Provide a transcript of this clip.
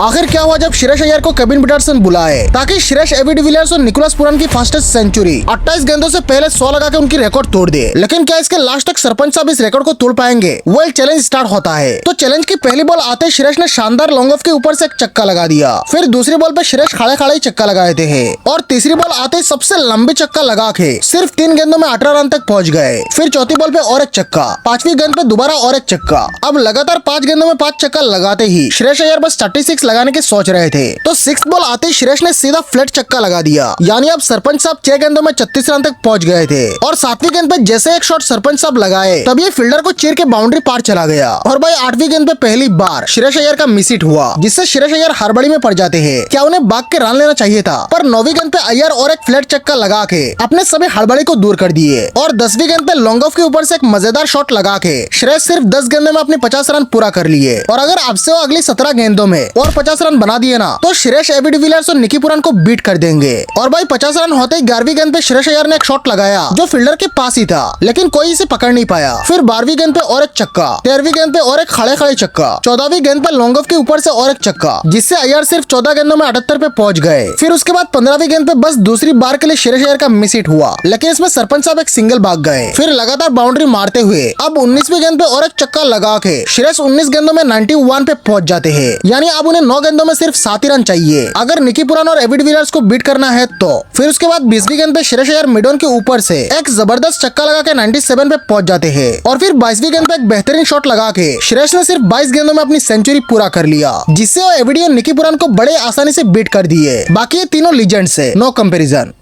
आखिर क्या हुआ जब श्रेयस अय्यर को केविन पीटरसन बुलाए ताकि श्रेयस एबी डिविलियर्स और निकोलस पुरान की फास्टेस्ट सेंचुरी 28 गेंदों से पहले 100 लगा के उनकी रिकॉर्ड तोड़ दे। लेकिन क्या इसके लास्ट तक सरपंच साहब इस रिकॉर्ड को तोड़ पाएंगे? वेल, चैलेंज स्टार्ट होता है। तो चैलेंज की पहली बॉल आते ही श्रेयस ने शानदार लॉन्ग ऑफ के ऊपर से एक चक्का लगा दिया। फिर दूसरी बॉल पे श्रेयस खाड़े खाड़े चक्का लगाए थे और तीसरी बॉल आते ही सबसे लंबी चक्का लगा के सिर्फ 3 गेंदों में 18 रन तक पहुंच गए। फिर चौथी बॉल पे और एक चक्का, 5वीं गेंद पे दोबारा और एक चक्का। अब लगातार 5 गेंदों में 5 चक्का लगाते ही श्रेयस अय्यर बस 36 लगाने की सोच रहे थे। तो 6th बॉल आते ही श्रेयस ने सीधा फ्लैट चक्का लगा दिया। यानी अब सरपंच साहब 6 गेंदों में 36 रन तक पहुंच गए थे। और 7वीं गेंद पे जैसे एक शॉट सरपंच साहब लगाए तब ये फील्डर को चीर के बाउंड्री पार चला गया। और भाई 8वीं गेंद पे पहली बार श्रेयस अय्यर का मिस हिट हुआ, जिससे श्रेयस अय्यर हड़बड़ी में पड़ जाते हैं। क्या उन्हें भाग के रन लेना चाहिए था? पर 9वीं गेंद पे अय्यर और एक फ्लैट चक्का लगा के अपने सभी हड़बड़ी को दूर कर दिए। और 10वीं गेंद पे लॉन्ग ऑफ के ऊपर से एक मजेदार शॉट लगा के श्रेयस सिर्फ 10 गेंदों में अपने 50 रन पूरा कर लिए। और अगर अब से वो अगली 17 गेंदों में और 50 रन बना दिए ना, तो श्रेयस एबी डिविलियर्स और निकी पुरान को बीट कर देंगे। और भाई 50 रन होते ही 11वीं गेंद पे श्रेयस अय्यर ने एक शॉट लगाया जो फील्डर के पास ही था, लेकिन कोई इसे पकड़ नहीं पाया। फिर 12वीं गेंद पे और एक चक्का, 13वीं गेंद पे और एक खड़े खड़े चक्का, 14वीं गेंद पे लॉन्ग ऑफ के ऊपर से और एक चक्का, जिससे अय्यर सिर्फ 14 गेंदों में 78 पे पहुंच गए। फिर उसके बाद 15वीं गेंद पे बस दूसरी बार के लिए श्रेयस अय्यर का मिस हिट हुआ, लेकिन इसमें सरपंच साहब एक सिंगल भाग गए। फिर लगातार बाउंड्री मारते हुए अब 19वीं गेंद पे और एक चक्का लगा के श्रेयस 19 गेंदों में 91 पे पहुंच जाते हैं। यानी अब उन्हें 9 गेंदों में सिर्फ 7 ही रन चाहिए अगर निकी पुरान और एबी डिविलियर्स को बीट करना है तो। फिर उसके बाद 20वीं गेंद पे श्रेयस अय्यर मिड ऑन के ऊपर से एक जबरदस्त चक्का लगा के 97 पे पहुंच जाते हैं। और फिर 22वीं गेंद पे एक बेहतरीन शॉट लगा के श्रेयस ने सिर्फ 22 गेंदों में अपनी सेंचुरी पूरा कर लिया, जिससे वो एबीडी और निकी पुरान को बड़े आसानी से बीट कर दिए। बाकी ये तीनों लीजेंड्स है, नो कंपैरिजन।